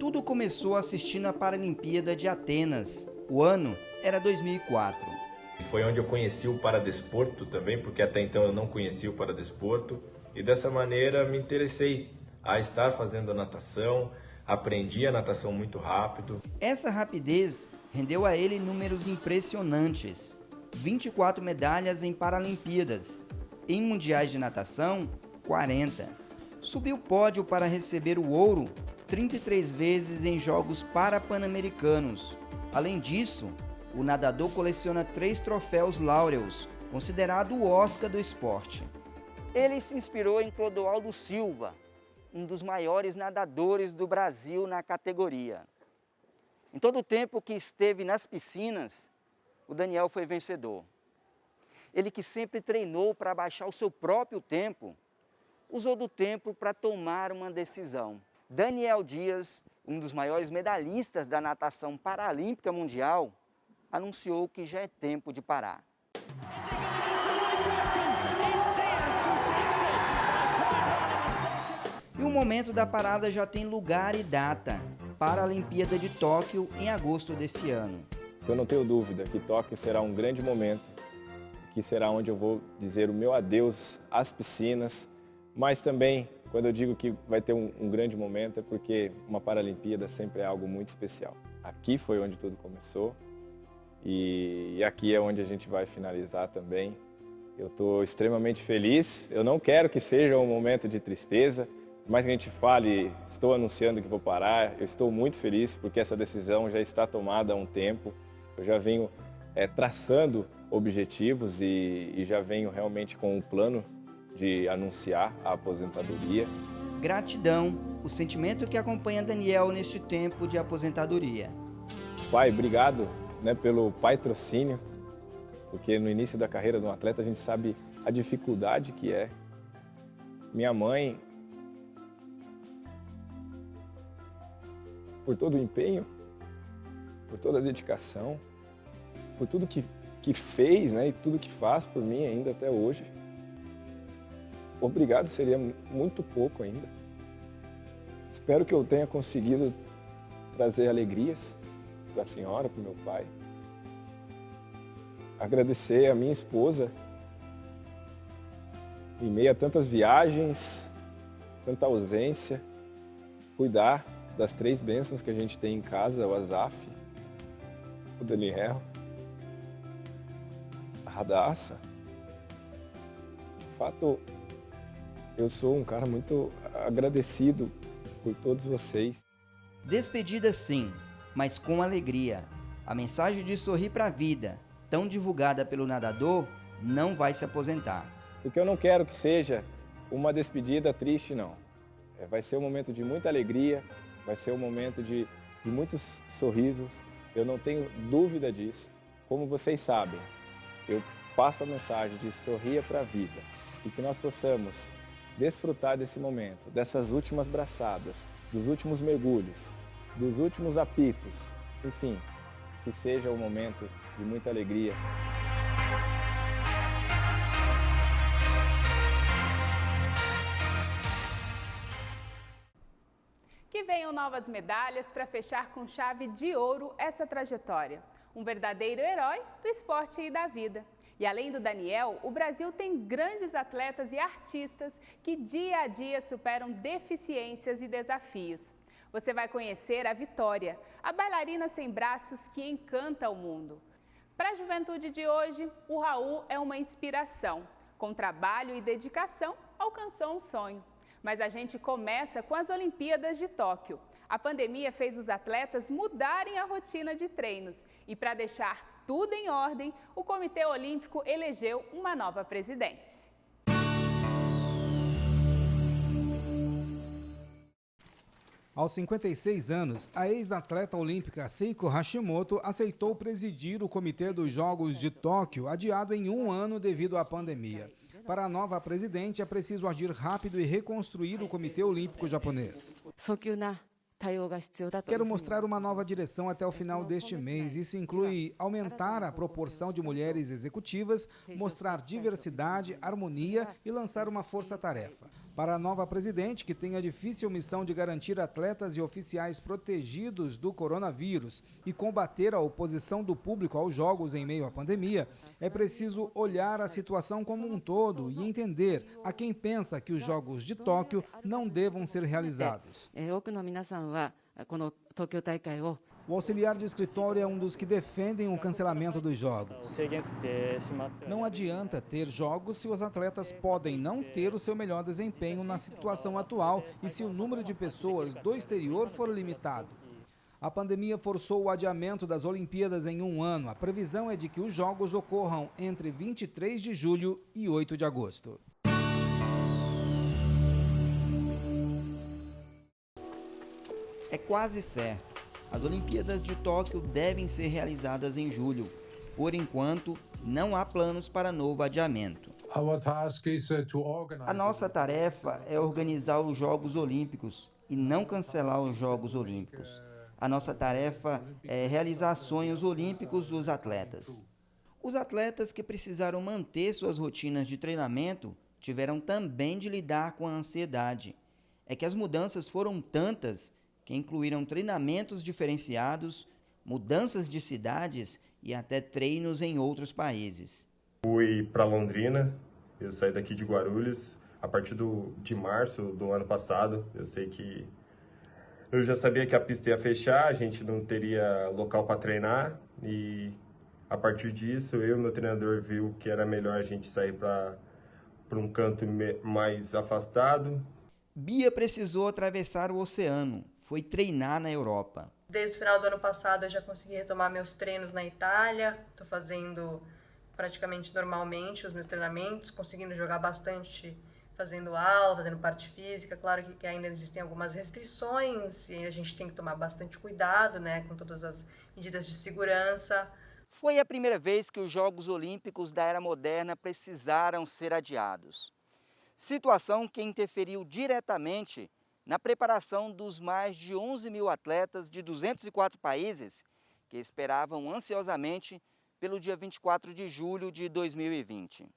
Tudo começou assistindo a Paralimpíada de Atenas. O ano era 2004. Foi onde eu conheci o paradesporto também, porque até então eu não conhecia o paradesporto. E dessa maneira me interessei a estar fazendo a natação, aprendi a natação muito rápido. Essa rapidez rendeu a ele números impressionantes. 24 medalhas em Paralimpíadas. Em mundiais de natação, 40. Subiu o pódio para receber o ouro 33 vezes em Jogos Parapan-Americanos. Além disso, o nadador coleciona 3 troféus Laureus, considerado o Oscar do esporte. Ele se inspirou em Clodoaldo Silva, um dos maiores nadadores do Brasil na categoria. Em todo o tempo que esteve nas piscinas, o Daniel foi vencedor. Ele que sempre treinou para baixar o seu próprio tempo, usou do tempo para tomar uma decisão. Daniel Dias, um dos maiores medalhistas da natação paralímpica mundial, anunciou que já é tempo de parar. E o momento da parada já tem lugar e data. Paralimpíada de Tóquio, em agosto desse ano. Eu não tenho dúvida que Tóquio será um grande momento, que será onde eu vou dizer o meu adeus às piscinas, mas também, quando eu digo que vai ter um grande momento, é porque uma Paralimpíada sempre é algo muito especial. Aqui foi onde tudo começou e aqui é onde a gente vai finalizar também. Eu estou extremamente feliz, eu não quero que seja um momento de tristeza, por mais que a gente fale, estou anunciando que vou parar, eu estou muito feliz porque essa decisão já está tomada há um tempo. Eu já venho traçando objetivos e já venho realmente com um plano de anunciar a aposentadoria. Gratidão, o sentimento que acompanha Daniel neste tempo de aposentadoria. Pai, obrigado, pelo patrocínio, porque no início da carreira de um atleta a gente sabe a dificuldade que é. Minha mãe, por todo o empenho, por toda a dedicação, por tudo que fez, e tudo que faz por mim ainda até hoje. Obrigado seria muito pouco ainda. Espero que eu tenha conseguido trazer alegrias para a senhora, para o meu pai. Agradecer a minha esposa, em meio a tantas viagens, tanta ausência, cuidar das 3 bênçãos que a gente tem em casa, o Azaf, o Daniel, a Radassa. De fato, eu sou um cara muito agradecido por todos vocês. Despedida sim, mas com alegria. A mensagem de sorrir para a vida, tão divulgada pelo nadador, não vai se aposentar. Porque eu não quero que seja uma despedida triste, não. Vai ser um momento de muita alegria, vai ser um momento de muitos sorrisos. Eu não tenho dúvida disso. Como vocês sabem, eu passo a mensagem de sorria para a vida e que nós possamos desfrutar desse momento, dessas últimas braçadas, dos últimos mergulhos, dos últimos apitos, enfim, que seja um momento de muita alegria. Que venham novas medalhas para fechar com chave de ouro essa trajetória. Um verdadeiro herói do esporte e da vida. E além do Daniel, o Brasil tem grandes atletas e artistas que dia a dia superam deficiências e desafios. Você vai conhecer a Vitória, a bailarina sem braços que encanta o mundo. Para a juventude de hoje, o Raul é uma inspiração. Com trabalho e dedicação, alcançou um sonho. Mas a gente começa com as Olimpíadas de Tóquio. A pandemia fez os atletas mudarem a rotina de treinos. E para deixar tudo em ordem, o Comitê Olímpico elegeu uma nova presidente. Aos 56 anos, a ex-atleta olímpica Seiko Hashimoto aceitou presidir o Comitê dos Jogos de Tóquio, adiado em 1 ano devido à pandemia. Para a nova presidente, é preciso agir rápido e reconstruir o Comitê Olímpico Japonês. Quero mostrar uma nova direção até o final deste mês. Isso inclui aumentar a proporção de mulheres executivas, mostrar diversidade, harmonia e lançar uma força-tarefa. Para a nova presidente, que tem a difícil missão de garantir atletas e oficiais protegidos do coronavírus e combater a oposição do público aos jogos em meio à pandemia, é preciso olhar a situação como um todo e entender a quem pensa que os Jogos de Tóquio não devam ser realizados. O auxiliar de escritório é um dos que defendem o cancelamento dos jogos. Não adianta ter jogos se os atletas podem não ter o seu melhor desempenho na situação atual e se o número de pessoas do exterior for limitado. A pandemia forçou o adiamento das Olimpíadas em um ano. A previsão é de que os jogos ocorram entre 23 de julho e 8 de agosto. É quase certo. As Olimpíadas de Tóquio devem ser realizadas em julho. Por enquanto, não há planos para novo adiamento. A nossa tarefa é organizar os Jogos Olímpicos e não cancelar os Jogos Olímpicos. A nossa tarefa é realizar sonhos olímpicos dos atletas. Os atletas que precisaram manter suas rotinas de treinamento tiveram também de lidar com a ansiedade. É que as mudanças foram tantas que incluíram treinamentos diferenciados, mudanças de cidades e até treinos em outros países. Fui para Londrina, eu saí daqui de Guarulhos a partir de março do ano passado. Eu já sabia que a pista ia fechar, a gente não teria local para treinar e a partir disso eu e meu treinador viu que era melhor a gente sair para um canto mais afastado. Bia precisou atravessar o oceano. Foi treinar na Europa. Desde o final do ano passado eu já consegui retomar meus treinos na Itália. Estou fazendo praticamente normalmente os meus treinamentos, conseguindo jogar bastante, fazendo aula, fazendo parte física. Claro que ainda existem algumas restrições e a gente tem que tomar bastante cuidado, né, com todas as medidas de segurança. Foi a primeira vez que os Jogos Olímpicos da Era Moderna precisaram ser adiados. Situação que interferiu diretamente na preparação dos mais de 11 mil atletas de 204 países que esperavam ansiosamente pelo dia 24 de julho de 2020.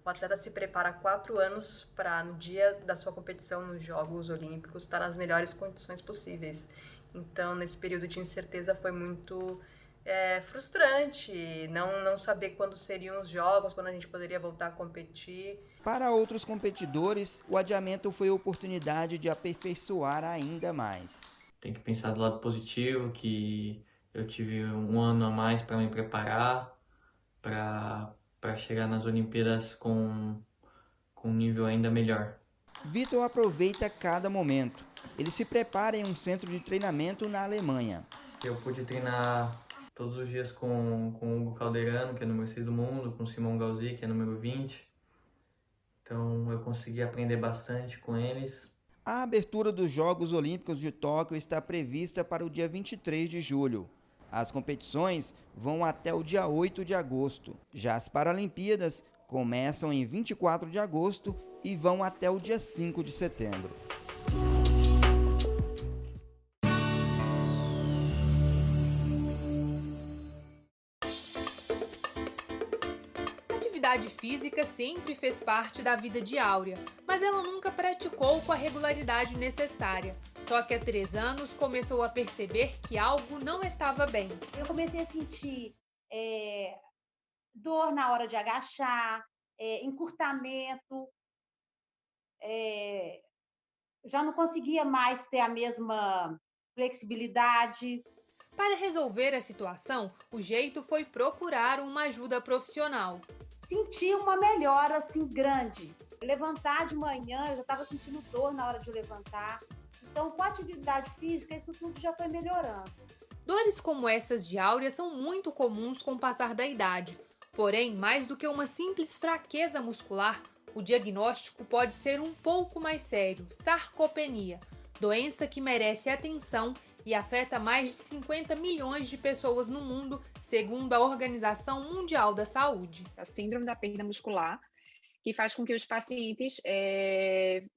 O atleta se prepara há 4 anos para, no dia da sua competição nos Jogos Olímpicos, estar nas melhores condições possíveis. Então, nesse período de incerteza, foi muito frustrante não saber quando seriam os jogos, quando a gente poderia voltar a competir. Para outros competidores, o adiamento foi a oportunidade de aperfeiçoar ainda mais. Tem que pensar do lado positivo, que eu tive um ano a mais para me preparar, para chegar nas Olimpíadas com um nível ainda melhor. Vitor aproveita cada momento. Ele se prepara em um centro de treinamento na Alemanha. Eu pude treinar todos os dias com o Hugo Calderano, que é número 6 do mundo, com o Simão Gauzy, que é número 20. Então eu consegui aprender bastante com eles. A abertura dos Jogos Olímpicos de Tóquio está prevista para o dia 23 de julho. As competições vão até o dia 8 de agosto. Já as Paralimpíadas começam em 24 de agosto e vão até o dia 5 de setembro. A atividade física sempre fez parte da vida de Áurea, mas ela nunca praticou com a regularidade necessária. Só que há 3 anos começou a perceber que algo não estava bem. Eu comecei a sentir dor na hora de agachar, encurtamento, já não conseguia mais ter a mesma flexibilidade. Para resolver a situação, o jeito foi procurar uma ajuda profissional. Senti uma melhora assim grande. Levantar de manhã, eu já estava sentindo dor na hora de levantar. Então, com a atividade física, isso tudo já foi melhorando. Dores como essas de Áurea são muito comuns com o passar da idade. Porém, mais do que uma simples fraqueza muscular, o diagnóstico pode ser um pouco mais sério: sarcopenia, doença que merece atenção e afeta mais de 50 milhões de pessoas no mundo, segundo a Organização Mundial da Saúde. A síndrome da perda muscular, que faz com que os pacientes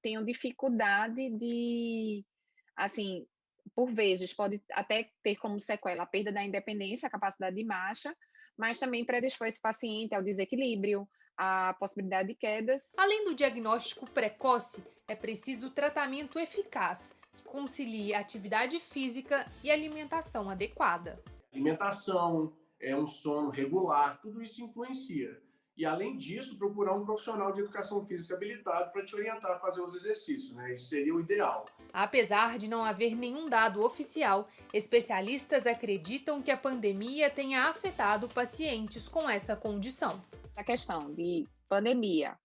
tenham dificuldade de, assim, por vezes, pode até ter como sequela a perda da independência, a capacidade de marcha, mas também predispõe esse paciente ao desequilíbrio, a possibilidade de quedas. Além do diagnóstico precoce, é preciso tratamento eficaz, que concilie atividade física e alimentação adequada. Alimentação, um sono regular, tudo isso influencia. E, além disso, procurar um profissional de educação física habilitado para te orientar a fazer os exercícios, né? Isso seria o ideal. Apesar de não haver nenhum dado oficial, especialistas acreditam que a pandemia tenha afetado pacientes com essa condição. A questão de pandemia,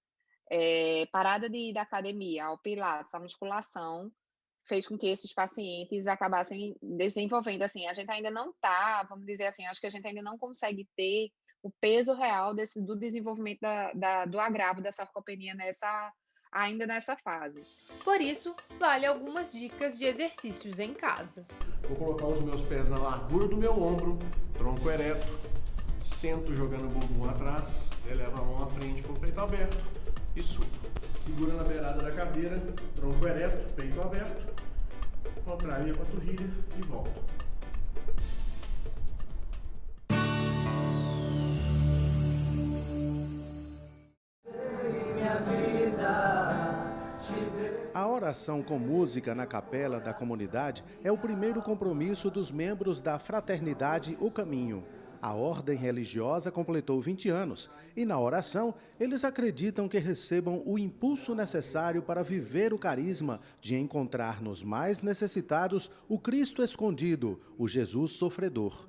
parada da academia, ao pilates, à musculação, fez com que esses pacientes acabassem desenvolvendo, assim, a gente ainda não está, vamos dizer assim, acho que a gente ainda não consegue ter o peso real do desenvolvimento do agravo da sarcopenia ainda nessa fase. Por isso, vale algumas dicas de exercícios em casa. Vou colocar os meus pés na largura do meu ombro, tronco ereto, sento jogando o bumbum atrás, eleva a mão à frente com o peito aberto e subo. Segura na beirada da cadeira, tronco ereto, peito aberto, contrai a panturrilha e volta. A oração com música na capela da comunidade é o primeiro compromisso dos membros da Fraternidade O Caminho. A ordem religiosa completou 20 anos e, na oração, eles acreditam que recebam o impulso necessário para viver o carisma de encontrar nos mais necessitados o Cristo escondido, o Jesus sofredor.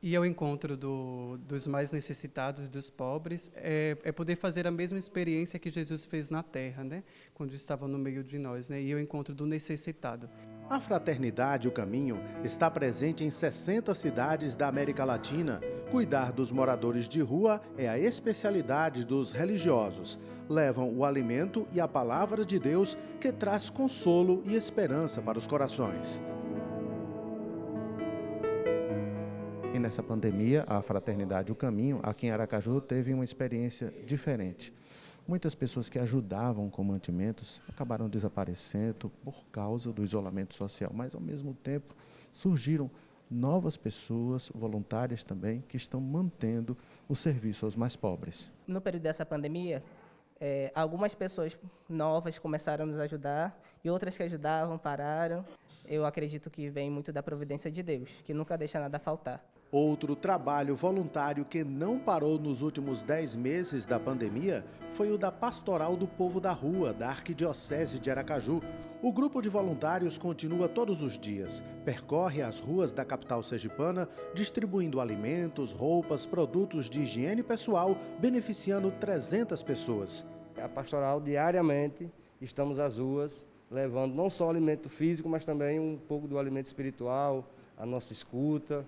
E ao encontro dos mais necessitados, dos pobres, é poder fazer a mesma experiência que Jesus fez na Terra, né? Quando estava no meio de nós, né? E ao encontro do necessitado. A Fraternidade O Caminho está presente em 60 cidades da América Latina. Cuidar dos moradores de rua é a especialidade dos religiosos. Levam o alimento e a palavra de Deus que traz consolo e esperança para os corações. E nessa pandemia, a Fraternidade O Caminho, aqui em Aracaju, teve uma experiência diferente. Muitas pessoas que ajudavam com mantimentos acabaram desaparecendo por causa do isolamento social, mas ao mesmo tempo surgiram novas pessoas, voluntárias também, que estão mantendo o serviço aos mais pobres. No período dessa pandemia, algumas pessoas novas começaram a nos ajudar e outras que ajudavam pararam. Eu acredito que vem muito da providência de Deus, que nunca deixa nada faltar. Outro trabalho voluntário que não parou nos últimos 10 meses da pandemia foi o da Pastoral do Povo da Rua, da Arquidiocese de Aracaju. O grupo de voluntários continua todos os dias, percorre as ruas da capital sergipana, distribuindo alimentos, roupas, produtos de higiene pessoal, beneficiando 300 pessoas. A pastoral, diariamente, estamos às ruas, levando não só alimento físico, mas também um pouco do alimento espiritual, a nossa escuta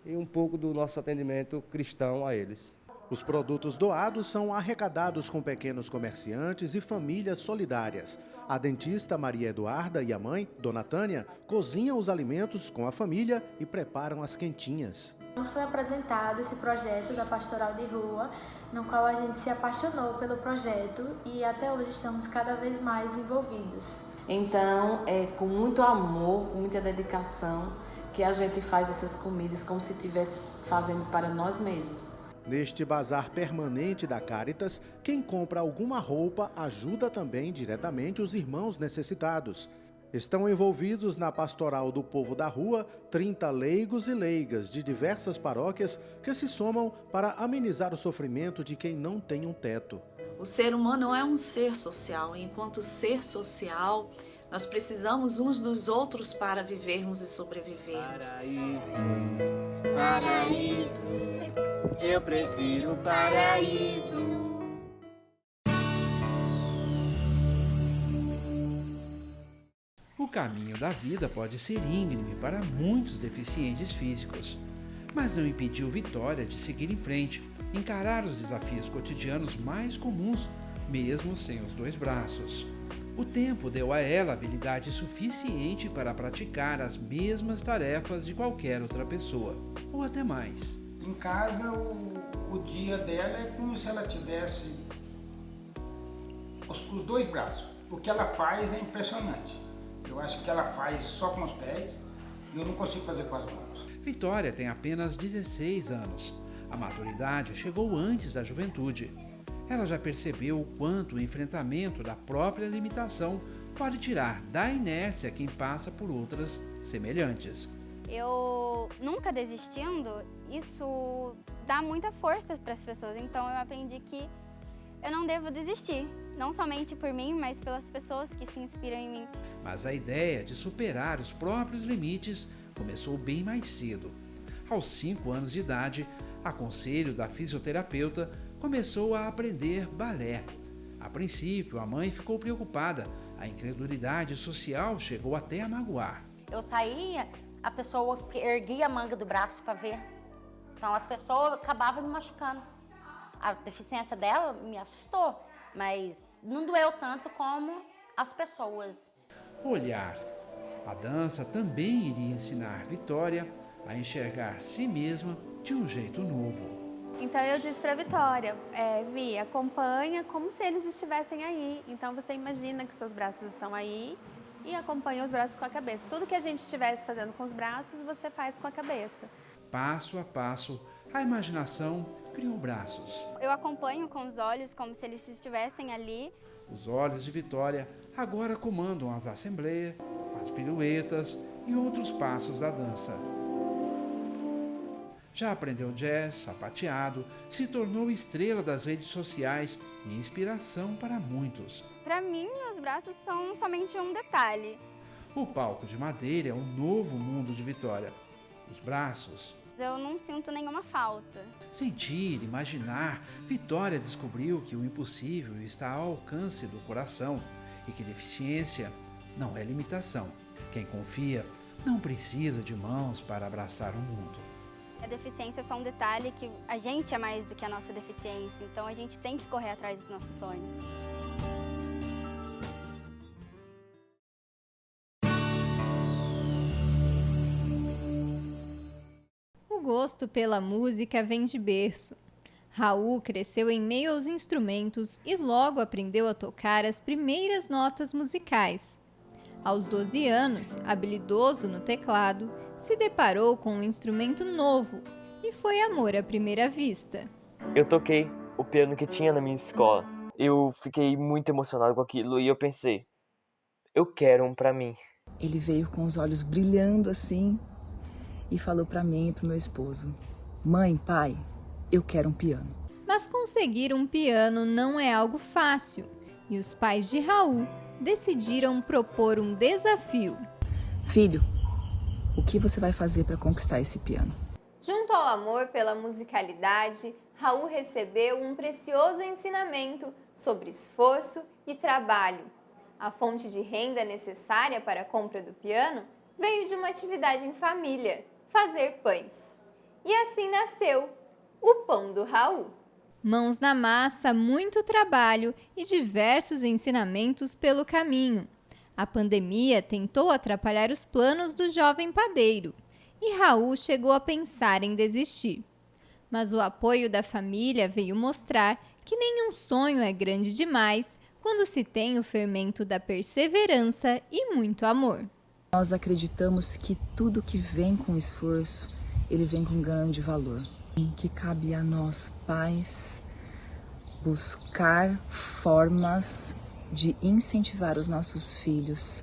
e um pouco do nosso atendimento cristão a eles. Os produtos doados são arrecadados com pequenos comerciantes e famílias solidárias. A dentista Maria Eduarda e a mãe, Dona Tânia, cozinham os alimentos com a família e preparam as quentinhas. Nos foi apresentado esse projeto da Pastoral de Rua, no qual a gente se apaixonou pelo projeto e até hoje estamos cada vez mais envolvidos. Então, é com muito amor, com muita dedicação, que a gente faz essas comidas como se estivesse fazendo para nós mesmos. Neste bazar permanente da Caritas, quem compra alguma roupa ajuda também diretamente os irmãos necessitados. Estão envolvidos na Pastoral do Povo da Rua 30 leigos e leigas de diversas paróquias que se somam para amenizar o sofrimento de quem não tem um teto. O ser humano é um ser social, e enquanto ser social, nós precisamos uns dos outros para vivermos e sobrevivermos. Paraíso, eu prefiro o paraíso. O caminho da vida pode ser íngreme para muitos deficientes físicos, mas não impediu Vitória de seguir em frente, encarar os desafios cotidianos mais comuns, mesmo sem os dois braços. O tempo deu a ela habilidade suficiente para praticar as mesmas tarefas de qualquer outra pessoa, ou até mais. Em casa, o dia dela é como se ela tivesse os dois braços. O que ela faz é impressionante. Eu acho que ela faz só com os pés e eu não consigo fazer com as mãos. Vitória tem apenas 16 anos. A maturidade chegou antes da juventude. ela já percebeu o quanto o enfrentamento da própria limitação pode tirar da inércia quem passa por outras semelhantes. Eu nunca desistindo, isso dá muita força para as pessoas. Então eu aprendi que eu não devo desistir, não somente por mim, mas pelas pessoas que se inspiram em mim. Mas a ideia de superar os próprios limites começou bem mais cedo. Aos 5 anos de idade, a conselho da fisioterapeuta, começou a aprender balé. A princípio, a mãe ficou preocupada. A incredulidade social chegou até a magoar. Eu saía, a pessoa erguia a manga do braço para ver. Então as pessoas acabavam me machucando. A deficiência dela me assustou, mas não doeu tanto como as pessoas. Olhar. A dança também iria ensinar Vitória a enxergar si mesma de um jeito novo. Então eu disse para a Vitória, Vi, acompanha como se eles estivessem aí. Então você imagina que seus braços estão aí e acompanha os braços com a cabeça. Tudo que a gente estivesse fazendo com os braços, você faz com a cabeça. Passo a passo, a imaginação criou braços. Eu acompanho com os olhos como se eles estivessem ali. Os olhos de Vitória agora comandam as assembleias, as piruetas e outros passos da dança. Já aprendeu jazz, sapateado, se tornou estrela das redes sociais e inspiração para muitos. Para mim, os braços são somente um detalhe. O palco de madeira é um novo mundo de Vitória. Os braços. Eu não sinto nenhuma falta. Sentir, imaginar, Vitória descobriu que o impossível está ao alcance do coração e que deficiência não é limitação. Quem confia não precisa de mãos para abraçar o mundo. A deficiência é só um detalhe, que a gente é mais do que a nossa deficiência, então a gente tem que correr atrás dos nossos sonhos. O gosto pela música vem de berço. Raul cresceu em meio aos instrumentos e logo aprendeu a tocar as primeiras notas musicais. Aos 12 anos, habilidoso no teclado, se deparou com um instrumento novo e foi amor à primeira vista. Eu toquei o piano que tinha na minha escola. Eu fiquei muito emocionado com aquilo e eu pensei, eu quero um pra mim. Ele veio com os olhos brilhando assim e falou pra mim e pro meu esposo, mãe, pai, eu quero um piano. Mas conseguir um piano não é algo fácil e os pais de Raul decidiram propor um desafio. Filho, o que você vai fazer para conquistar esse piano? Junto ao amor pela musicalidade, Raul recebeu um precioso ensinamento sobre esforço e trabalho. A fonte de renda necessária para a compra do piano veio de uma atividade em família, fazer pães. E assim nasceu o Pão do Raul. Mãos na massa, muito trabalho e diversos ensinamentos pelo caminho. A pandemia tentou atrapalhar os planos do jovem padeiro e Raul chegou a pensar em desistir. Mas o apoio da família veio mostrar que nenhum sonho é grande demais quando se tem o fermento da perseverança e muito amor. Nós acreditamos que tudo que vem com esforço, ele vem com grande valor. Que cabe a nós, pais, buscar formas de incentivar os nossos filhos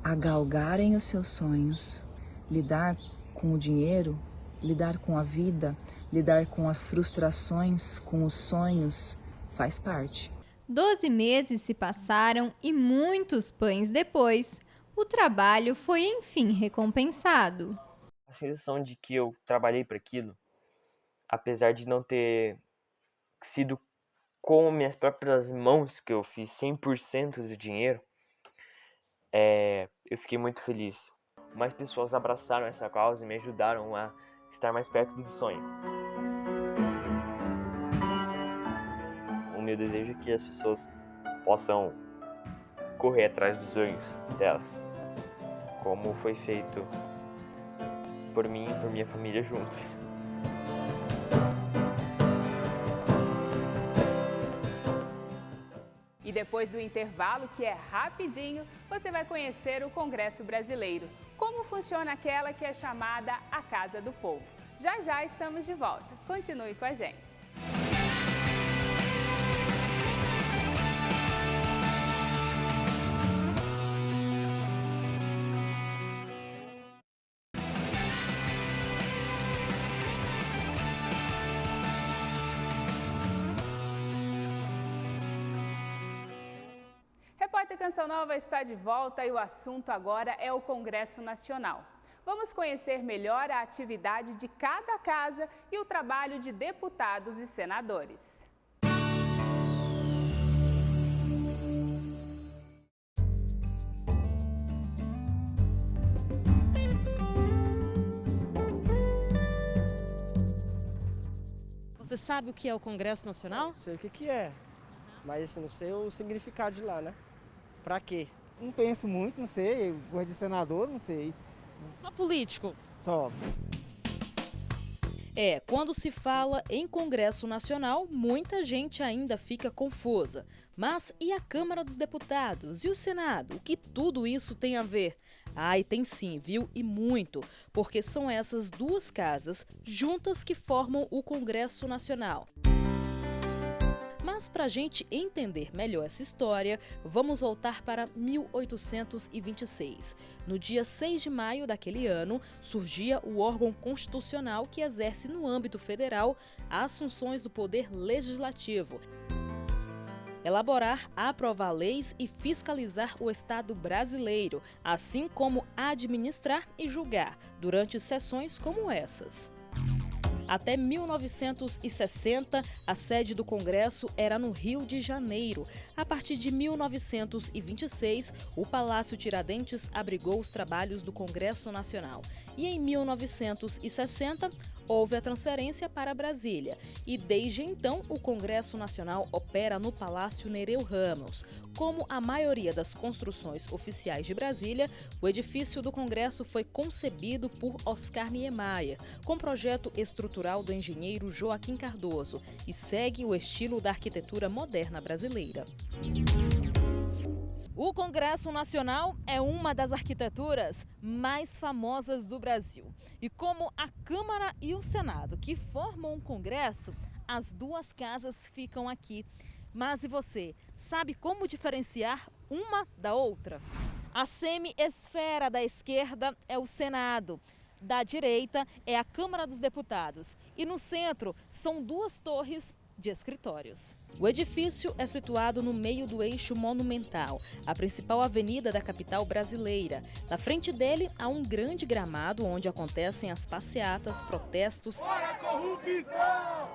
a galgarem os seus sonhos, lidar com o dinheiro, lidar com a vida, lidar com as frustrações, com os sonhos, faz parte. 12 meses se passaram e muitos pães depois, o trabalho foi enfim recompensado. A sensação de que eu trabalhei para aquilo, apesar de não ter sido com minhas próprias mãos que eu fiz 100% do dinheiro, eu fiquei muito feliz. Mais pessoas abraçaram essa causa e me ajudaram a estar mais perto do sonho. O meu desejo é que as pessoas possam correr atrás dos sonhos delas, como foi feito por mim e por minha família juntos. E depois do intervalo, que é rapidinho, você vai conhecer o Congresso Brasileiro. Como funciona aquela que é chamada a Casa do Povo. Já já estamos de volta. Continue com a gente. Repórter Canção Nova está de volta e o assunto agora é o Congresso Nacional. Vamos conhecer melhor a atividade de cada casa e o trabalho de deputados e senadores. Você sabe o que é o Congresso Nacional? Sei o que é, mas assim, não sei o significado de lá, né? Pra quê? Não penso muito, não sei. Eu gosto de senador, não sei. Só político? Só. Quando se fala em Congresso Nacional, muita gente ainda fica confusa. Mas e a Câmara dos Deputados e o Senado? O que tudo isso tem a ver? E tem sim, viu? E muito, porque são essas duas casas juntas que formam o Congresso Nacional. Mas para a gente entender melhor essa história, vamos voltar para 1826. No dia 6 de maio daquele ano, surgia o órgão constitucional que exerce no âmbito federal as funções do poder legislativo. Elaborar, aprovar leis e fiscalizar o Estado brasileiro, assim como administrar e julgar durante sessões como essas. Até 1960, a sede do Congresso era no Rio de Janeiro. A partir de 1926, o Palácio Tiradentes abrigou os trabalhos do Congresso Nacional. E em 1960, houve a transferência para Brasília. E desde então, o Congresso Nacional opera no Palácio Nereu Ramos. Como a maioria das construções oficiais de Brasília, o edifício do Congresso foi concebido por Oscar Niemeyer, com projeto estrutural do engenheiro Joaquim Cardoso, e segue o estilo da arquitetura moderna brasileira. O Congresso Nacional é uma das arquiteturas mais famosas do Brasil. E como a Câmara e o Senado, que formam o Congresso, as duas casas ficam aqui. Mas e você, sabe como diferenciar uma da outra? A semi-esfera da esquerda é o Senado, da direita é a Câmara dos Deputados e no centro são duas torres de escritórios. O edifício é situado no meio do eixo monumental, a principal avenida da capital brasileira. Na frente dele há um grande gramado onde acontecem as passeatas, protestos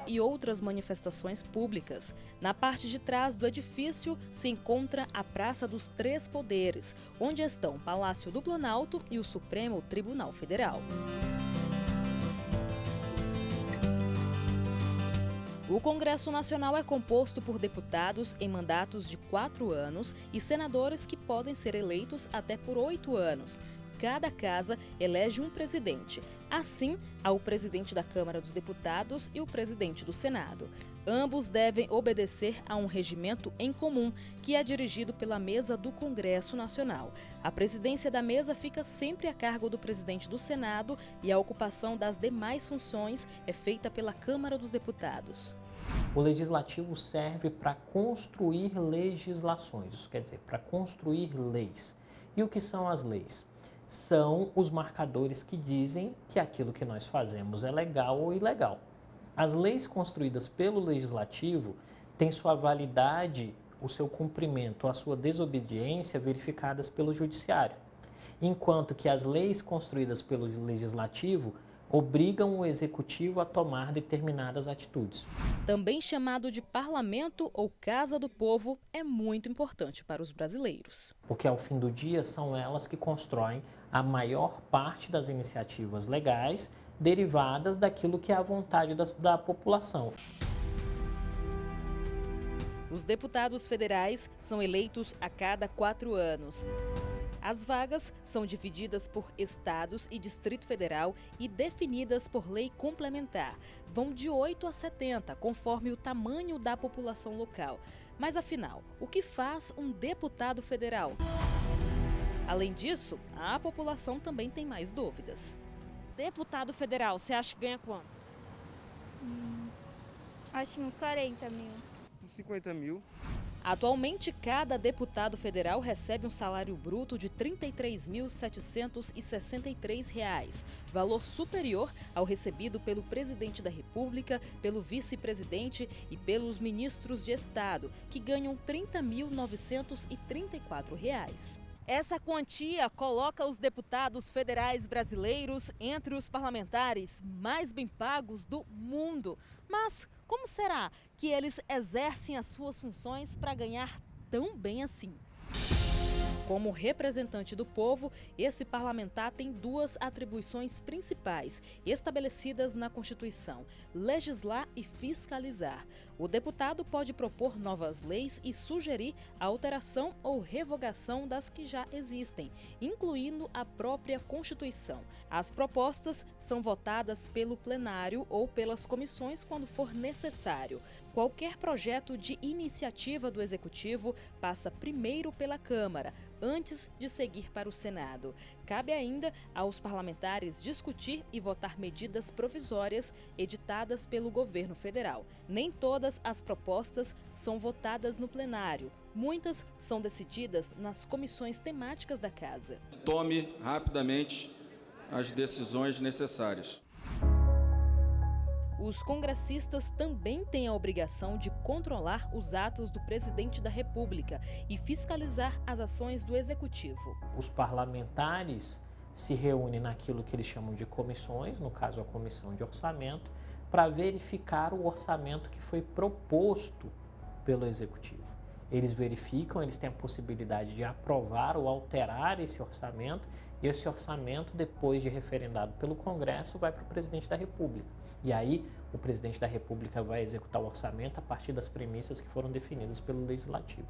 e outras manifestações públicas. Na parte de trás do edifício se encontra a Praça dos Três Poderes, onde estão o Palácio do Planalto e o Supremo Tribunal Federal. O Congresso Nacional é composto por deputados em mandatos de 4 anos e senadores que podem ser eleitos até por 8 anos. Cada casa elege um presidente. Assim, há o presidente da Câmara dos Deputados e o presidente do Senado. Ambos devem obedecer a um regimento em comum, que é dirigido pela mesa do Congresso Nacional. A presidência da mesa fica sempre a cargo do presidente do Senado e a ocupação das demais funções é feita pela Câmara dos Deputados. O legislativo serve para construir legislações, isso quer dizer, para construir leis. E o que são as leis? São os marcadores que dizem que aquilo que nós fazemos é legal ou ilegal. As leis construídas pelo legislativo têm sua validade, o seu cumprimento, a sua desobediência verificadas pelo judiciário, enquanto que as leis construídas pelo legislativo obrigam o executivo a tomar determinadas atitudes. Também chamado de parlamento ou Casa do Povo, é muito importante para os brasileiros. Porque ao fim do dia são elas que constroem a maior parte das iniciativas legais derivadas daquilo que é a vontade da população. Os deputados federais são eleitos a cada 4 anos. As vagas são divididas por estados e Distrito Federal e definidas por lei complementar. Vão de 8 a 70, conforme o tamanho da população local. Mas afinal, o que faz um deputado federal? Além disso, a população também tem mais dúvidas. Deputado federal, você acha que ganha quanto? Acho que uns 40 mil. Uns 50 mil. Atualmente, cada deputado federal recebe um salário bruto de R$ 33.763, valor superior ao recebido pelo presidente da República, pelo vice-presidente e pelos ministros de Estado, que ganham R$ 30.934. Essa quantia coloca os deputados federais brasileiros entre os parlamentares mais bem pagos do mundo. Mas como será que eles exercem as suas funções para ganhar tão bem assim? Como representante do povo, esse parlamentar tem duas atribuições principais estabelecidas na Constituição: legislar e fiscalizar. O deputado pode propor novas leis e sugerir a alteração ou revogação das que já existem, incluindo a própria Constituição. As propostas são votadas pelo plenário ou pelas comissões quando for necessário. Qualquer projeto de iniciativa do Executivo passa primeiro pela Câmara, antes de seguir para o Senado. Cabe ainda aos parlamentares discutir e votar medidas provisórias editadas pelo governo federal. Nem todas as propostas são votadas no plenário. Muitas são decididas nas comissões temáticas da Casa. Tome rapidamente as decisões necessárias. Os congressistas também têm a obrigação de controlar os atos do presidente da República e fiscalizar as ações do Executivo. Os parlamentares se reúnem naquilo que eles chamam de comissões, no caso a comissão de orçamento, para verificar o orçamento que foi proposto pelo Executivo. Eles verificam, eles têm a possibilidade de aprovar ou alterar esse orçamento, e esse orçamento, depois de referendado pelo Congresso, vai para o presidente da República. E aí, o presidente da República vai executar o orçamento a partir das premissas que foram definidas pelo Legislativo.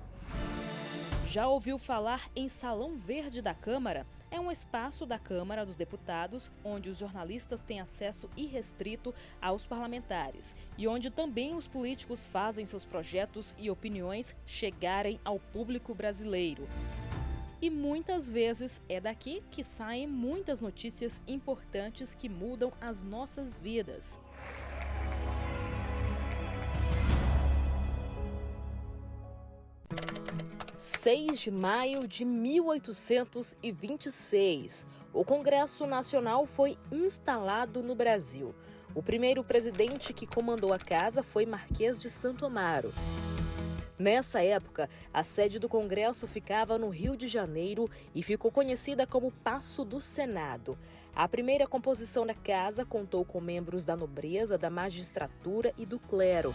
Já ouviu falar em Salão Verde da Câmara? É um espaço da Câmara dos Deputados onde os jornalistas têm acesso irrestrito aos parlamentares e onde também os políticos fazem seus projetos e opiniões chegarem ao público brasileiro. E muitas vezes é daqui que saem muitas notícias importantes que mudam as nossas vidas. – 6 de maio de 1826, o Congresso Nacional foi instalado no Brasil. O primeiro presidente que comandou a casa foi Marquês de Santo Amaro. Nessa época, a sede do Congresso ficava no Rio de Janeiro e ficou conhecida como Paço do Senado. A primeira composição da casa contou com membros da nobreza, da magistratura e do clero.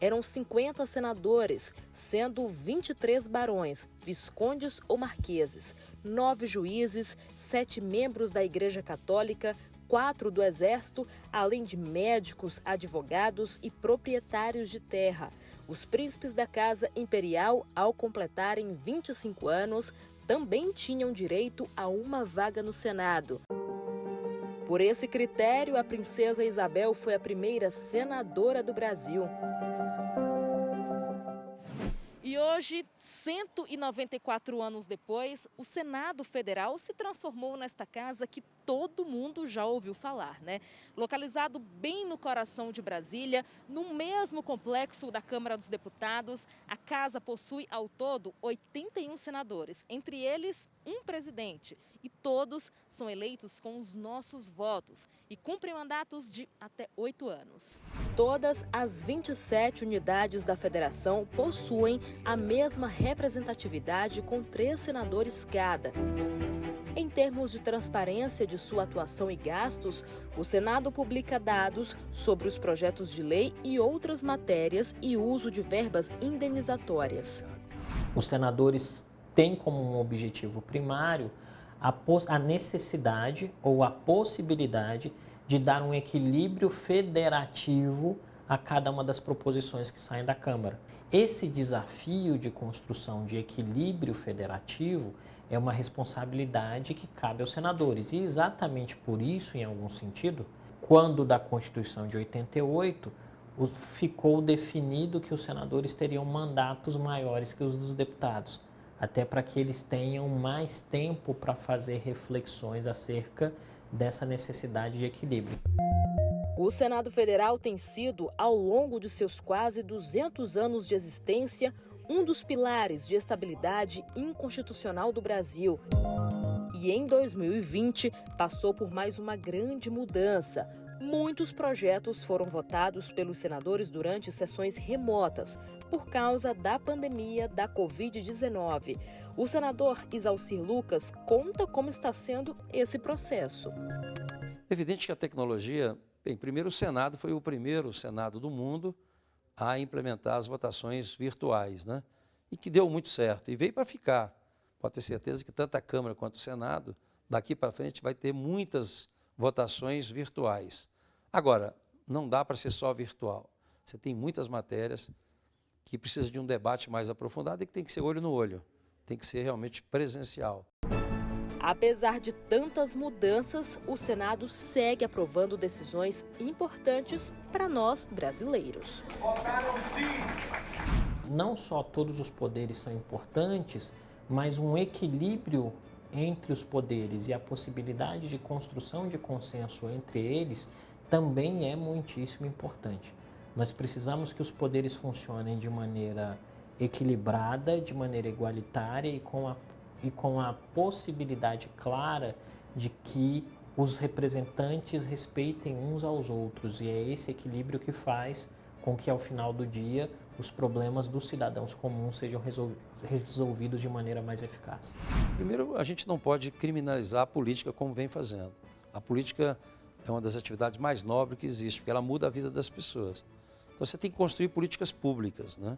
Eram 50 senadores, sendo 23 barões, viscondes ou marqueses, 9 juízes, 7 membros da Igreja Católica, 4 do Exército, além de médicos, advogados e proprietários de terra. Os príncipes da Casa Imperial, ao completarem 25 anos, também tinham direito a uma vaga no Senado. Por esse critério, a princesa Isabel foi a primeira senadora do Brasil. E hoje, 194 anos depois, o Senado Federal se transformou nesta casa que todo mundo já ouviu falar, né? Localizado bem no coração de Brasília, no mesmo complexo da Câmara dos Deputados, a casa possui ao todo 81 senadores, entre eles um presidente, e todos são eleitos com os nossos votos e cumprem mandatos de até 8 anos. Todas as 27 unidades da federação possuem a mesma representatividade com 3 senadores cada. Em termos de transparência de sua atuação e gastos, o Senado publica dados sobre os projetos de lei e outras matérias e uso de verbas indenizatórias. Os senadores têm como um objetivo primário a necessidade ou a possibilidade de dar um equilíbrio federativo a cada uma das proposições que saem da Câmara. Esse desafio de construção de equilíbrio federativo é uma responsabilidade que cabe aos senadores. E exatamente por isso, em algum sentido, quando da Constituição de 88, ficou definido que os senadores teriam mandatos maiores que os dos deputados, até para que eles tenham mais tempo para fazer reflexões acerca dessa necessidade de equilíbrio. O Senado Federal tem sido, ao longo de seus quase 200 anos de existência, um dos pilares de estabilidade inconstitucional do Brasil. E em 2020 passou por mais uma grande mudança. Muitos projetos foram votados pelos senadores durante sessões remotas, por causa da pandemia da Covid-19. O senador Isalcir Lucas conta como está sendo esse processo. É evidente que a tecnologia, bem, primeiro o Senado foi o primeiro Senado do mundo a implementar as votações virtuais, né? E que deu muito certo, e veio para ficar. Pode ter certeza que tanto a Câmara quanto o Senado, daqui para frente, vai ter muitas votações virtuais. Agora, não dá para ser só virtual. Você tem muitas matérias que precisam de um debate mais aprofundado e que tem que ser olho no olho, tem que ser realmente presencial. Apesar de tantas mudanças, o Senado segue aprovando decisões importantes para nós brasileiros. Não só todos os poderes são importantes, mas um equilíbrio entre os poderes e a possibilidade de construção de consenso entre eles também é muitíssimo importante. Nós precisamos que os poderes funcionem de maneira equilibrada, de maneira igualitária e com a possibilidade clara de que os representantes respeitem uns aos outros. E é esse equilíbrio que faz com que, ao final do dia, os problemas dos cidadãos comuns sejam resolvidos de maneira mais eficaz. Primeiro, a gente não pode criminalizar a política como vem fazendo. A política é uma das atividades mais nobres que existe, porque ela muda a vida das pessoas. Então você tem que construir políticas públicas, né?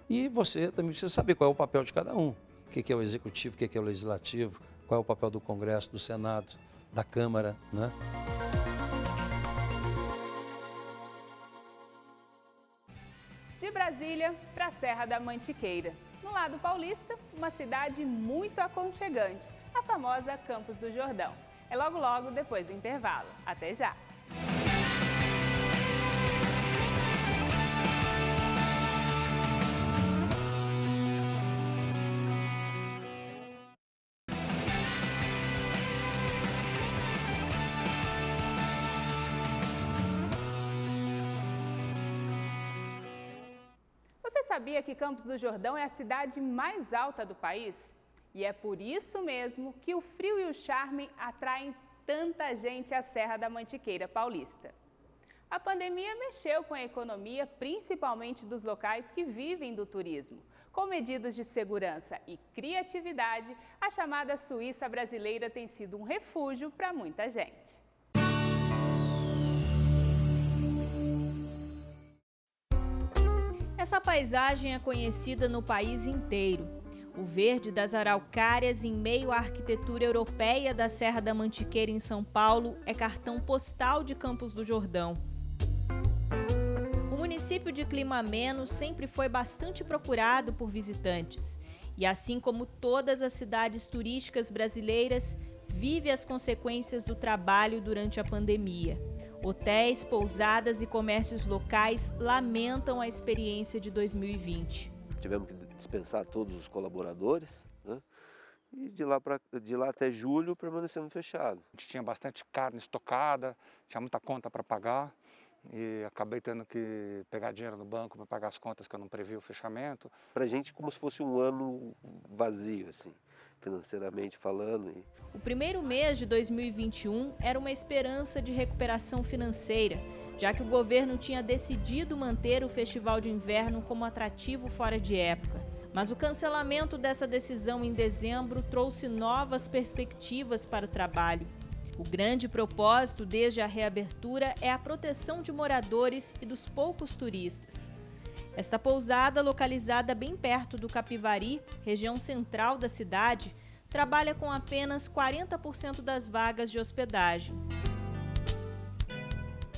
E você também precisa saber qual é o papel de cada um. O que é o executivo, o que é o legislativo, qual é o papel do Congresso, do Senado, da Câmara, né? De Brasília para a Serra da Mantiqueira. No lado paulista, uma cidade muito aconchegante, a famosa Campos do Jordão. É logo logo depois do intervalo. Até já! Você sabia que Campos do Jordão é a cidade mais alta do país? E é por isso mesmo que o frio e o charme atraem tanta gente à Serra da Mantiqueira paulista. A pandemia mexeu com a economia, principalmente dos locais que vivem do turismo. Com medidas de segurança e criatividade, a chamada Suíça brasileira tem sido um refúgio para muita gente. Essa paisagem é conhecida no país inteiro. O verde das araucárias em meio à arquitetura europeia da Serra da Mantiqueira em São Paulo é cartão postal de Campos do Jordão. O município de clima ameno sempre foi bastante procurado por visitantes. E assim como todas as cidades turísticas brasileiras, vive as consequências do trabalho durante a pandemia. Hotéis, pousadas e comércios locais lamentam a experiência de 2020. Tivemos que dispensar todos os colaboradores, né? E de lá até julho permanecemos fechados. A gente tinha bastante carne estocada, tinha muita conta para pagar e acabei tendo que pegar dinheiro no banco para pagar as contas que eu não previ o fechamento. Para a gente como se fosse um ano vazio, assim, financeiramente falando. O primeiro mês de 2021 era uma esperança de recuperação financeira, já que o governo tinha decidido manter o Festival de Inverno como atrativo fora de época. Mas o cancelamento dessa decisão em dezembro trouxe novas perspectivas para o trabalho. O grande propósito desde a reabertura é a proteção de moradores e dos poucos turistas. Esta pousada, localizada bem perto do Capivari, região central da cidade, trabalha com apenas 40% das vagas de hospedagem.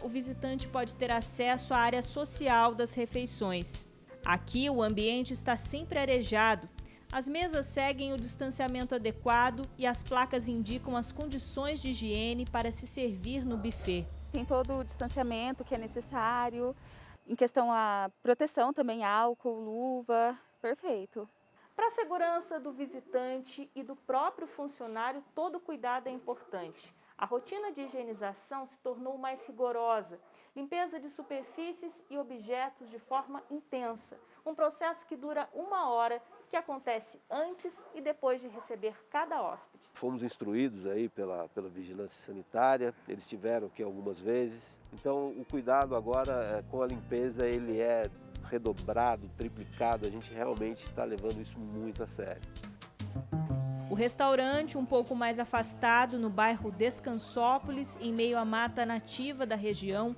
O visitante pode ter acesso à área social das refeições. Aqui, o ambiente está sempre arejado. As mesas seguem o distanciamento adequado e as placas indicam as condições de higiene para se servir no buffet. Tem todo o distanciamento que é necessário, em questão à proteção também, álcool, luva, perfeito. Para a segurança do visitante e do próprio funcionário, todo cuidado é importante. A rotina de higienização se tornou mais rigorosa, limpeza de superfícies e objetos de forma intensa. Um processo que dura 1 hora, que acontece antes e depois de receber cada hóspede. Fomos instruídos aí pela vigilância sanitária, eles tiveram aqui algumas vezes. Então o cuidado agora com a limpeza ele é redobrado, triplicado, a gente realmente está levando isso muito a sério. O restaurante, um pouco mais afastado no bairro Descansópolis, em meio à mata nativa da região,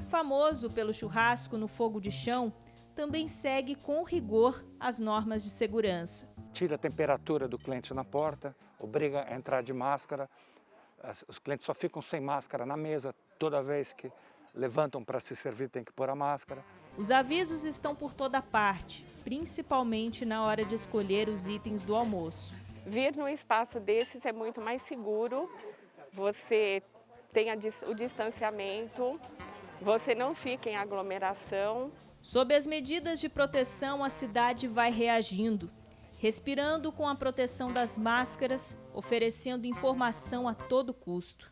famoso pelo churrasco no fogo de chão, também segue com rigor as normas de segurança. Tira a temperatura do cliente na porta, obriga a entrar de máscara. Os clientes só ficam sem máscara na mesa, toda vez que levantam para se servir tem que pôr a máscara. Os avisos estão por toda parte, principalmente na hora de escolher os itens do almoço. Vir num espaço desses é muito mais seguro, você tem o distanciamento, você não fica em aglomeração. Sob as medidas de proteção, a cidade vai reagindo, respirando com a proteção das máscaras, oferecendo informação a todo custo.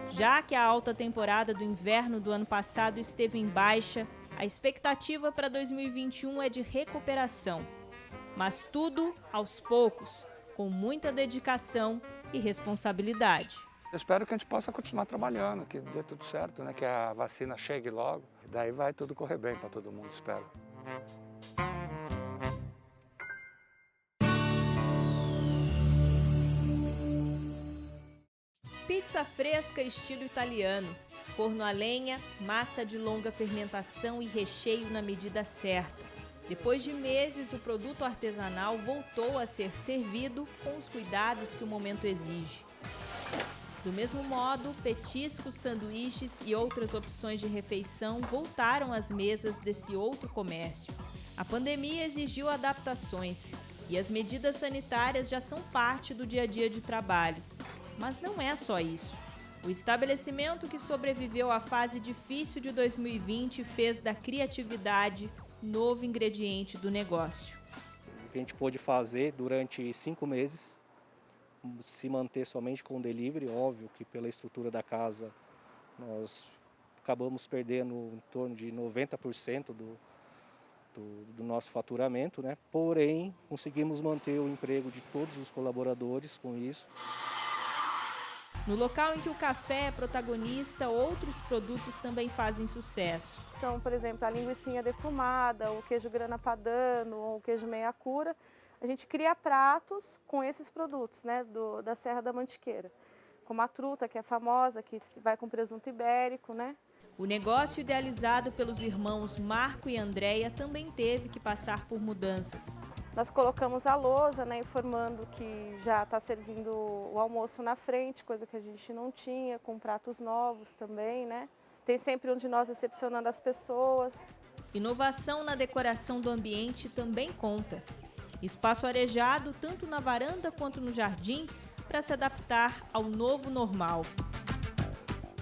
Já que a alta temporada do inverno do ano passado esteve em baixa, a expectativa para 2021 é de recuperação. Mas tudo aos poucos, com muita dedicação e responsabilidade. Eu espero que a gente possa continuar trabalhando, que dê tudo certo, né? Que a vacina chegue logo. Daí vai tudo correr bem para todo mundo, espero. Pizza fresca estilo italiano, forno a lenha, massa de longa fermentação e recheio na medida certa. Depois de meses, o produto artesanal voltou a ser servido com os cuidados que o momento exige. Do mesmo modo, petiscos, sanduíches e outras opções de refeição voltaram às mesas desse outro comércio. A pandemia exigiu adaptações e as medidas sanitárias já são parte do dia a dia de trabalho. Mas não é só isso. O estabelecimento que sobreviveu à fase difícil de 2020 fez da criatividade novo ingrediente do negócio. O que a gente pôde fazer durante 5 meses, se manter somente com delivery, óbvio que pela estrutura da casa nós acabamos perdendo em torno de 90% do nosso faturamento, né? Porém, conseguimos manter o emprego de todos os colaboradores com isso. No local em que o café é protagonista, outros produtos também fazem sucesso. São, por exemplo, a linguicinha defumada, o queijo grana padano, ou o queijo meia cura. A gente cria pratos com esses produtos, né, da Serra da Mantiqueira. Como a truta, que é famosa, que vai com presunto ibérico, né? O negócio idealizado pelos irmãos Marco e Andréia também teve que passar por mudanças. Nós colocamos a lousa, né, informando que já está servindo o almoço na frente, coisa que a gente não tinha, com pratos novos também, né? Tem sempre um de nós recepcionando as pessoas. Inovação na decoração do ambiente também conta. Espaço arejado tanto na varanda quanto no jardim para se adaptar ao novo normal.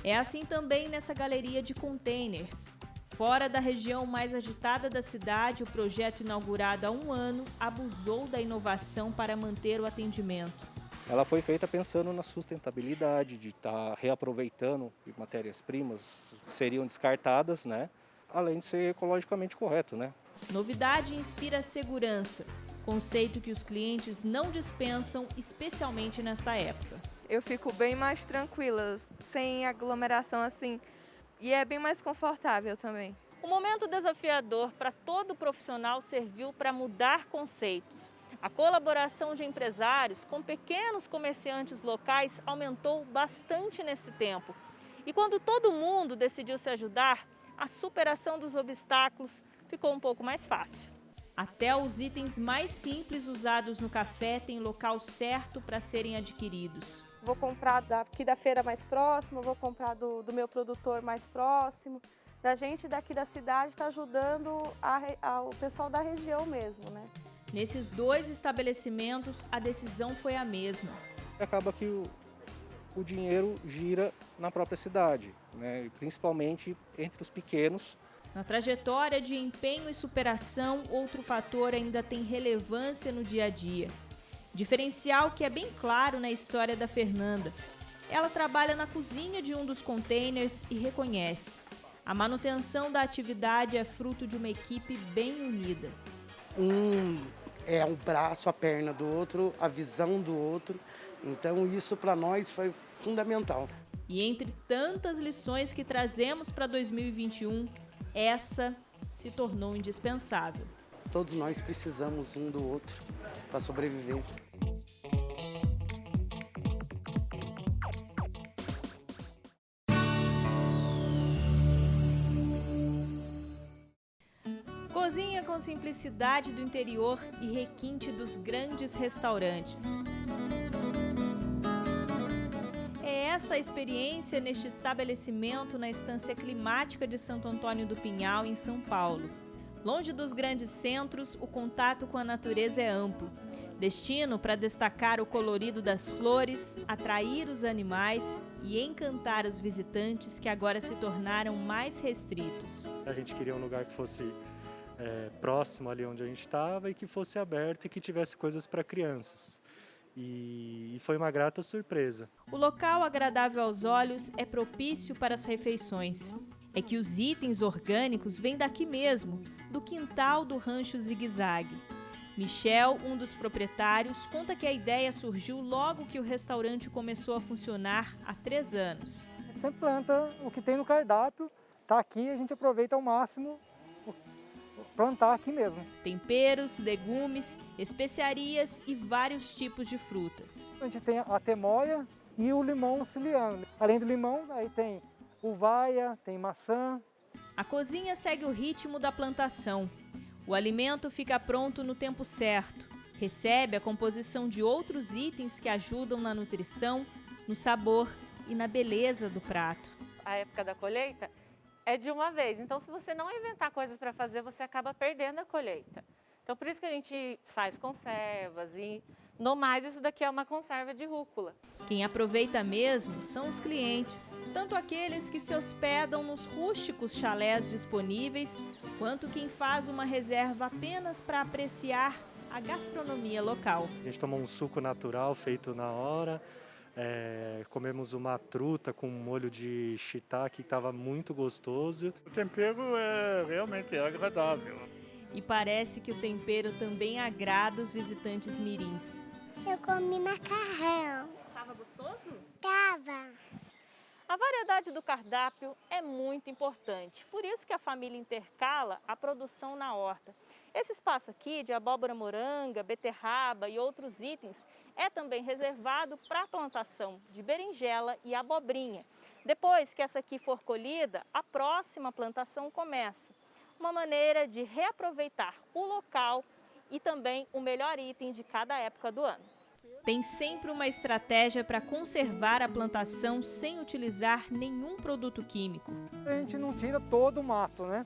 É assim também nessa galeria de containers. Fora da região mais agitada da cidade, o projeto inaugurado há 1 ano abusou da inovação para manter o atendimento. Ela foi feita pensando na sustentabilidade, de estar reaproveitando matérias-primas que seriam descartadas, né? Além de ser ecologicamente correto, né? Novidade inspira segurança, conceito que os clientes não dispensam, especialmente nesta época. Eu fico bem mais tranquila, sem aglomeração assim. E é bem mais confortável também. Um momento desafiador para todo profissional serviu para mudar conceitos. A colaboração de empresários com pequenos comerciantes locais aumentou bastante nesse tempo. E quando todo mundo decidiu se ajudar, a superação dos obstáculos ficou um pouco mais fácil. Até os itens mais simples usados no café têm local certo para serem adquiridos. Vou comprar daqui da feira mais próxima, vou comprar do meu produtor mais próximo. Da gente daqui da cidade está ajudando o pessoal da região mesmo, né? Nesses 2 estabelecimentos, a decisão foi a mesma. Acaba que o dinheiro gira na própria cidade, né? Principalmente entre os pequenos. Na trajetória de empenho e superação, outro fator ainda tem relevância no dia a dia. Diferencial que é bem claro na história da Fernanda. ela trabalha na cozinha de um dos containers e reconhece: a manutenção da atividade é fruto de uma equipe bem unida. Um é o braço, a perna do outro, a visão do outro. Então isso para nós foi fundamental. E entre tantas lições que trazemos para 2021, essa se tornou indispensável. Todos nós precisamos um do outro para sobreviver. Cozinha com simplicidade do interior e requinte dos grandes restaurantes. É essa a experiência neste estabelecimento na Estância Climática de Santo Antônio do Pinhal, em São Paulo. Longe dos grandes centros, o contato com a natureza é amplo. Destino para destacar o colorido das flores, atrair os animais e encantar os visitantes que agora se tornaram mais restritos. A gente queria um lugar que fosse próximo ali onde a gente estava e que fosse aberto e que tivesse coisas para crianças. E foi uma grata surpresa. O local agradável aos olhos é propício para as refeições. É que os itens orgânicos vêm daqui mesmo, do quintal do Rancho Zigue-Zague. Michel, um dos proprietários, conta que a ideia surgiu logo que o restaurante começou a funcionar há 3 anos. A gente sempre planta o que tem no cardápio, está aqui, a gente aproveita ao máximo plantar aqui mesmo. Temperos, legumes, especiarias e vários tipos de frutas. A gente tem a temoia e o limão siciliano. Além do limão, aí tem uvaia, tem maçã. A cozinha segue o ritmo da plantação. O alimento fica pronto no tempo certo. Recebe a composição de outros itens que ajudam na nutrição, no sabor e na beleza do prato. A época da colheita é de uma vez. Então, se você não inventar coisas para fazer, você acaba perdendo a colheita. Então, por isso que a gente faz conservas e, no mais, isso daqui é uma conserva de rúcula. Quem aproveita mesmo são os clientes, tanto aqueles que se hospedam nos rústicos chalés disponíveis, quanto quem faz uma reserva apenas para apreciar a gastronomia local. A gente tomou um suco natural feito na hora. Comemos uma truta com molho de shiitake que estava muito gostoso. O tempero realmente é agradável. E parece que o tempero também agrada os visitantes mirins. Eu comi macarrão. Tava gostoso? Tava. A variedade do cardápio é muito importante, por isso que a família intercala a produção na horta. Esse espaço aqui de abóbora moranga, beterraba e outros itens é também reservado para a plantação de berinjela e abobrinha. Depois que essa aqui for colhida, a próxima plantação começa. Uma maneira de reaproveitar o local e também o melhor item de cada época do ano. Tem sempre uma estratégia para conservar a plantação sem utilizar nenhum produto químico. A gente não tira todo o mato, né?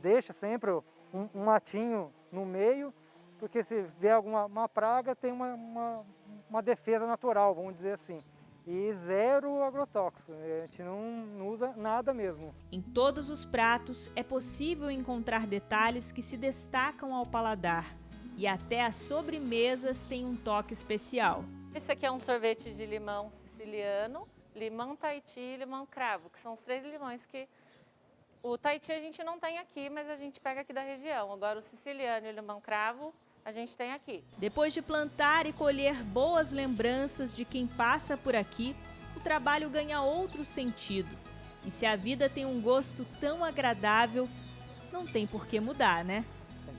Deixa sempre um matinho no meio, porque se vier alguma praga, tem uma defesa natural, vamos dizer assim. E zero agrotóxico, a gente não usa nada mesmo. Em todos os pratos é possível encontrar detalhes que se destacam ao paladar. E até as sobremesas têm um toque especial. Esse aqui é um sorvete de limão siciliano, limão Tahiti e limão cravo, que são os 3 limões que... O Tahiti a gente não tem aqui, mas a gente pega aqui da região. Agora o siciliano e o limão cravo a gente tem aqui. Depois de plantar e colher boas lembranças de quem passa por aqui, o trabalho ganha outro sentido. E se a vida tem um gosto tão agradável, não tem por que mudar, né?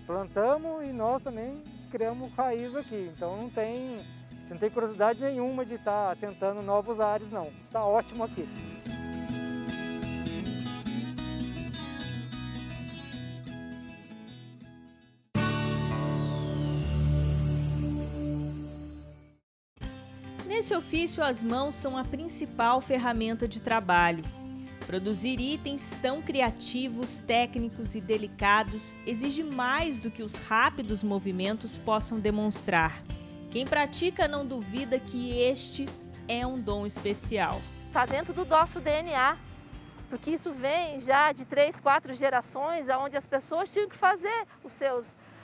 Plantamos e nós também criamos raiz aqui, então não tem curiosidade nenhuma de estar tentando novos ares, não. Está ótimo aqui. Nesse ofício, as mãos são a principal ferramenta de trabalho. Produzir itens tão criativos, técnicos e delicados exige mais do que os rápidos movimentos possam demonstrar. Quem pratica não duvida que este é um dom especial. Está dentro do nosso DNA, porque isso vem já de 3, 4 gerações, onde as pessoas tinham que fazer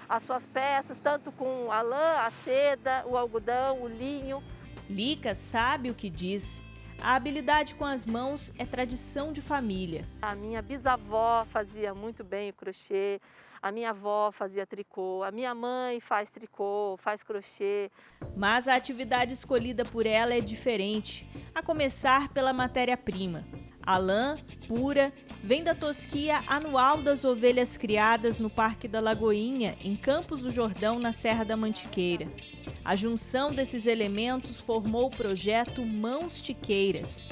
as suas peças, tanto com a lã, a seda, o algodão, o linho. Lica sabe o que diz. A habilidade com as mãos é tradição de família. A minha bisavó fazia muito bem o crochê, a minha avó fazia tricô, a minha mãe faz tricô, faz crochê. Mas a atividade escolhida por ela é diferente, a começar pela matéria-prima. A lã, pura, vem da tosquia anual das ovelhas criadas no Parque da Lagoinha, em Campos do Jordão, na Serra da Mantiqueira. A junção desses elementos formou o projeto Mãos Tiqueiras.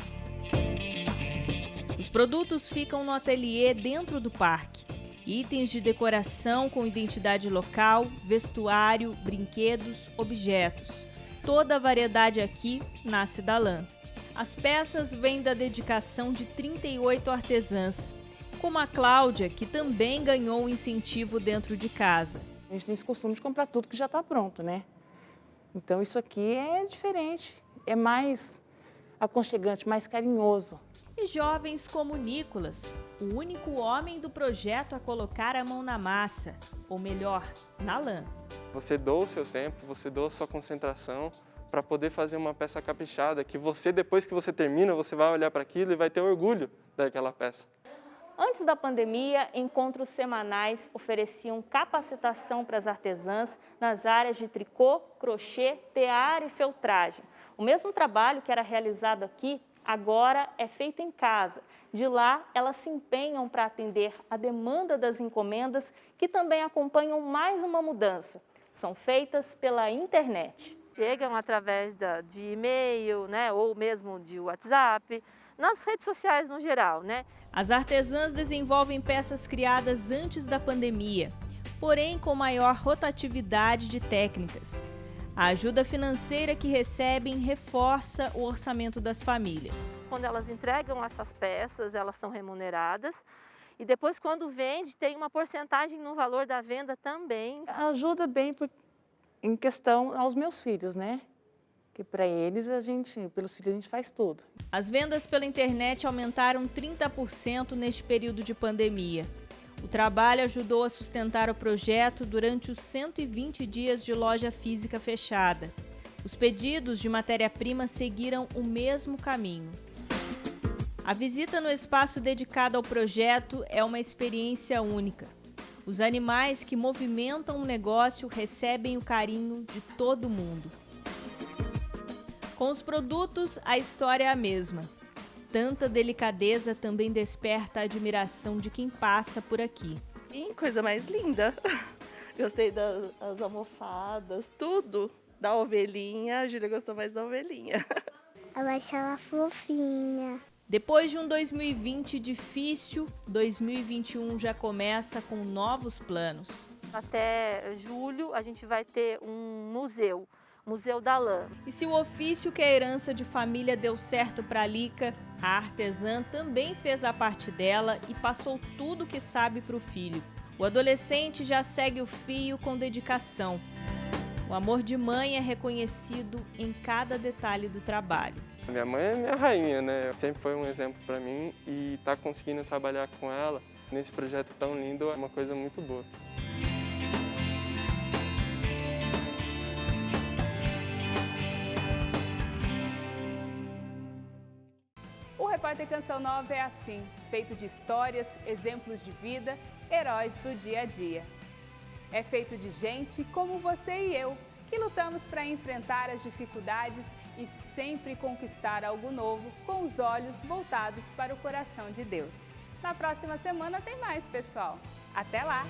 Os produtos ficam no ateliê dentro do parque. Itens de decoração com identidade local, vestuário, brinquedos, objetos. Toda a variedade aqui nasce da lã. As peças vêm da dedicação de 38 artesãs, como a Cláudia, que também ganhou um incentivo dentro de casa. A gente tem esse costume de comprar tudo que já está pronto, né? Então isso aqui é diferente, é mais aconchegante, mais carinhoso. E jovens como Nicolas, o único homem do projeto a colocar a mão na massa, ou melhor, na lã. Você doa o seu tempo, você doa a sua concentração para poder fazer uma peça caprichada, que você, depois que você termina, você vai olhar para aquilo e vai ter orgulho daquela peça. Antes da pandemia, encontros semanais ofereciam capacitação para as artesãs nas áreas de tricô, crochê, tear e feltragem. O mesmo trabalho que era realizado aqui, agora é feito em casa. De lá, elas se empenham para atender a demanda das encomendas, que também acompanham mais uma mudança. São feitas pela internet. Chegam através de e-mail, né, ou mesmo de WhatsApp, nas redes sociais no geral, né? As artesãs desenvolvem peças criadas antes da pandemia, porém com maior rotatividade de técnicas. A ajuda financeira que recebem reforça o orçamento das famílias. Quando elas entregam essas peças, elas são remuneradas. E depois, quando vende, tem uma porcentagem no valor da venda também. Ajuda bem em questão aos meus filhos, né? Que para eles, pelos filhos a gente faz tudo. As vendas pela internet aumentaram 30% neste período de pandemia. O trabalho ajudou a sustentar o projeto durante os 120 dias de loja física fechada. Os pedidos de matéria-prima seguiram o mesmo caminho. A visita no espaço dedicado ao projeto é uma experiência única. Os animais que movimentam o negócio recebem o carinho de todo mundo. Com os produtos, a história é a mesma. Tanta delicadeza também desperta a admiração de quem passa por aqui. Que coisa mais linda! Gostei das almofadas, tudo. Da ovelhinha, a Júlia gostou mais da ovelhinha. Eu acho ela fofinha. Depois de um 2020 difícil, 2021 já começa com novos planos. Até julho a gente vai ter um museu. Museu da Lã. E se o ofício que é herança de família deu certo para a Lica, a artesã também fez a parte dela e passou tudo o que sabe para o filho. O adolescente já segue o fio com dedicação. O amor de mãe é reconhecido em cada detalhe do trabalho. Minha mãe é minha rainha, né? Sempre foi um exemplo para mim e estar conseguindo trabalhar com ela nesse projeto tão lindo é uma coisa muito boa. O Repórter Canção Nova é assim, feito de histórias, exemplos de vida, heróis do dia a dia. É feito de gente como você e eu, que lutamos para enfrentar as dificuldades e sempre conquistar algo novo com os olhos voltados para o coração de Deus. Na próxima semana tem mais, pessoal. Até lá!